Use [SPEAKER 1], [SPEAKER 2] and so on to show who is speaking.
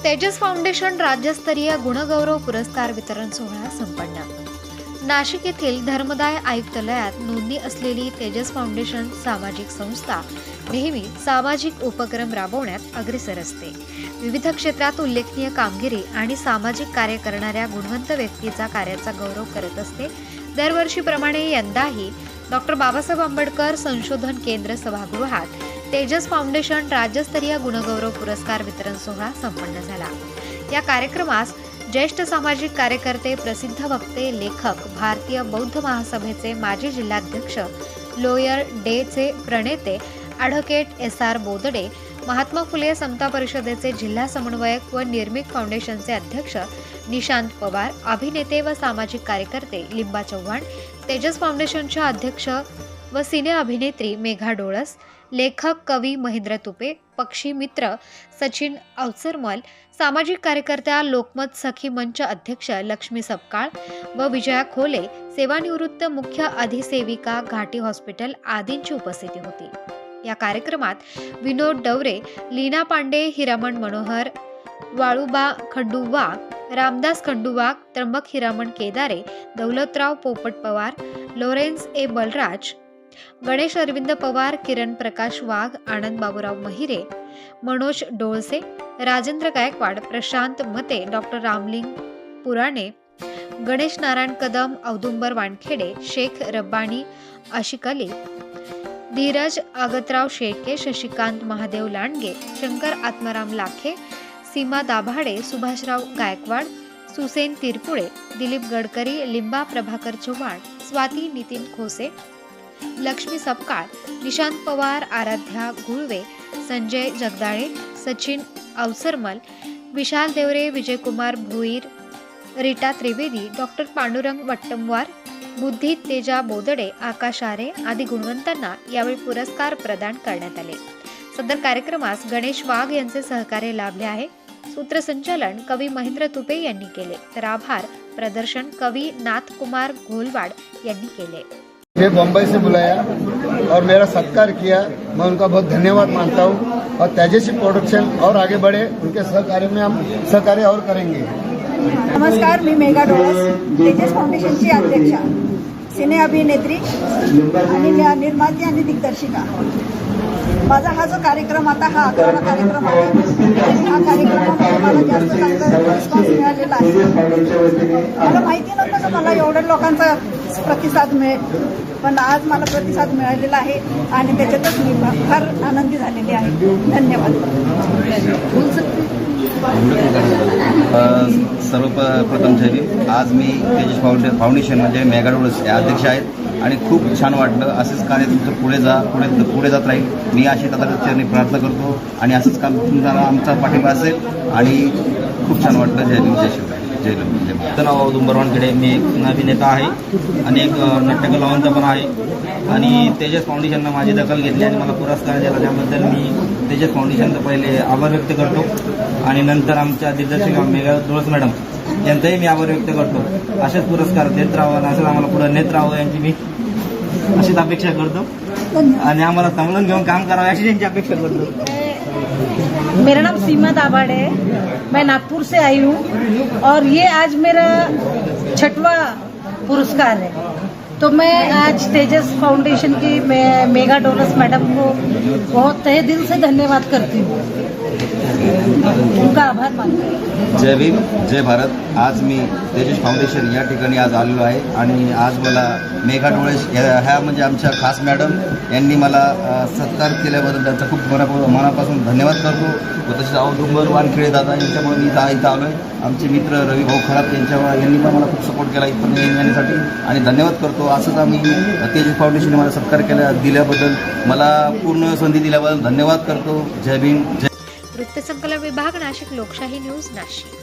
[SPEAKER 1] Tejas foundation राज्यस्तरीय गुणगौरव पुरस्कार वितरण सोहळा संपन्न। नाशिक येथील धर्मदाय आयुक्तालयात नोंदणी असलेली तेजस फाउंडेशन सामाजिक संस्था नेहमी सामाजिक उपक्रम राबवण्यात अग्रेसर असते। विविध क्षेत्रात उल्लेखनीय कामगिरी आणि सामाजिक कार्य करणाऱ्या गुणवंत व्यक्तीचा कार्याचा गौरव करत असते। दरवर्षीप्रमाणे यंदाही डॉक्टर बाबासाहेब आंबेडकर संशोधन केंद्र सभागृहात तेजस फाउंडेशन राज्यस्तरीय गुणगौरव पुरस्कार वितरण सोहळा संपन्न झाला। या कार्यक्रमास ज्येष्ठ सामाजिक कार्यकर्ते, प्रसिद्ध वक्ते, लेखक, भारतीय बौद्ध महासभेचे माजी जिल्हाध्यक्ष, लोयर डेचे प्रणेते ॲडव्होकेट SR बोदडे, महात्मा फुले समता परिषदेचे जिल्हा समन्वयक व निर्मिक फाउंडेशनचे अध्यक्ष निशांत पवार, अभिनेते व सामाजिक कार्यकर्ते लिंबा चव्हाण, तेजस फाउंडेशनच्या अध्यक्ष व सिने अभिनेत्री मेघा डोळस, लेखक कवी महेंद्र तुपे, पक्षी मित्र सचिन अवसरमल, सामाजिक कार्यकर्त्या लोकमत सखी मंच अध्यक्ष लक्ष्मी सपकाळ व विजया खोले, सेवानिवृत्त मुख्य अधिसेविका घाटी हॉस्पिटल आदींची उपस्थिती होती। या कार्यक्रमात विनोद डवरे, लीना पांडे, हिरामण मनोहर, वाळूबा खंडुवाग, रामदास खंडुवाग, त्र्यंबक हिरामण केदारे, दौलतराव पोपट पवार, लॉरेन्स ए बलराज, गणेश अरविंद पवार, किरण प्रकाश वाघ, आनंद बाबूराव महिरे, मनोज डोळसे, राजेंद्र गायकवाड, प्रशांत मते, डॉक्टर रामलिंग पुराणे, गणेश नारायण कदम, औदुंबर वानखेडे, शेख रब्बानी आशिकली, धीरज आगतराव शेळके, शशिकांत महादेव लांडगे, शंकर आत्माराम लाखे, सीमा दाभाडे, सुभाषराव गायकवाड, सुसेन तिरपुळे, दिलीप गडकरी, लिंबा प्रभाकर चव्हाण, स्वाती नितीन खोसे, लक्ष्मी सपकाळ, निशांत पवार, आराध्या गुळवे, संजय जगदाळे, सचिन अवसरमल, विशाल देवरे, विजयकुमार भोईर, रीटा त्रिवेदी, डॉक्टर पांडुरंग वट्टमवार, बुद्धी तेजा बोदडे, आकाश आरे आदी गुणवंतांना यावेळी पुरस्कार प्रदान करण्यात आले। सदर कार्यक्रमास गणेश वाघ यांचे सहकार्य लाभले आहे। सूत्रसंचालन कवी महेंद्र तुपे यांनी केले, तर आभार प्रदर्शन कवी नाथकुमार घोलवाड यांनी केले।
[SPEAKER 2] मुझे बम्बई से बुलाया और मेरा सत्कार किया, मैं उनका बहुत धन्यवाद मानता हूँ और तेजस्वी प्रोडक्शन और आगे बढ़े, उनके सहकार्य में हम सहकार्य और करेंगे।
[SPEAKER 3] नमस्कार, मी मेघा डोळस, तेजस फाउंडेशनची अध्यक्षा, सिने अभिनेत्री आणि निर्माती आणि दिग्दर्शिका। माझा हा जो कार्यक्रम आता हा 11वा कार्यक्रम आहे आणि हा कार्यक्रमामध्ये मला जास्त चांगला रिस्पॉन्स मिळालेला आहे। मला माहिती नव्हतं की मला एवढ्या लोकांचा प्रतिसाद मिळेल, पण आज मला प्रतिसाद मिळालेला आहे आणि त्याच्यातच मी फार आनंदी झालेली आहे। धन्यवाद।
[SPEAKER 4] सर्वप्रथम आज मी तेजस फाउंडेशन म्हणजे मेघा डोळस या अध्यक्ष आहेत आणि खूप छान वाटलं। असेच कार्य तुमचं पुढे जात राहील, मी अशी चरणी प्रार्थना करतो आणि असंच काम तुमचा आमचा पाठिंबा असेल आणि खूप छान वाटलं। जय भीम, जय शिवराय, जय भीम। माझं नाव औदुंबर वानखेडे, मी एक अभिनेता आहे आणि एक नाट्यकलावंत पण आहे आणि तेजस फाउंडेशननं माझी दखल घेतली आणि मला पुरस्कार दिला, त्याबद्दल मी तेजस फाउंडेशनचं पहिले आभार व्यक्त करतो आणि नंतर आमच्या दिग्दर्शिका मेघा डोळस मॅडम यांचाही मी आभार व्यक्त करतो। असेच पुरस्कार देत राहावं, असंच आम्हाला पुढे नेत राहावं यांची मी अशीच अपेक्षा करतो आणि आम्हाला समजून घेऊन काम करावं अशी त्यांची अपेक्षा करतो।
[SPEAKER 5] मेरा नाम सीमा दाभाडे है, मैं नागपुर से आई हूँ और ये आज मेरा 6वां पुरस्कार है। तो मैं आज तेजस फाउंडेशन की मेघा डोळस मैडम को बहुत तहे दिल से धन्यवाद करती हूँ, उनका आभार मानती हूँ।
[SPEAKER 4] जय भीम, जय भारत। आज मी तेजस फाउंडेशन या ठिकाणी आज आलेलो आहे आणि आज मला मेघा डोळस ह्या म्हणजे आमच्या खास मॅडम यांनी मला सत्कार केल्याबद्दल त्यांचा खूप मनापासून धन्यवाद करतो व तसेच औदुंबर वानखेडे दादा यांच्यामुळे मी इथं आलो आहे। आमचे मित्र रवी भाऊ खरात यांनी पण मला खूप सपोर्ट केला इथं येण्यासाठी आणि धन्यवाद करतो। असंच आम्ही तेजस फाउंडेशनने मला सत्कार दिल्याबद्दल, मला पूर्ण संधी दिल्याबद्दल धन्यवाद करतो। जय भीम, जय।
[SPEAKER 1] वृत्तसंकलन विभाग, नाशिक लोकशाही न्यूज, नाशिक।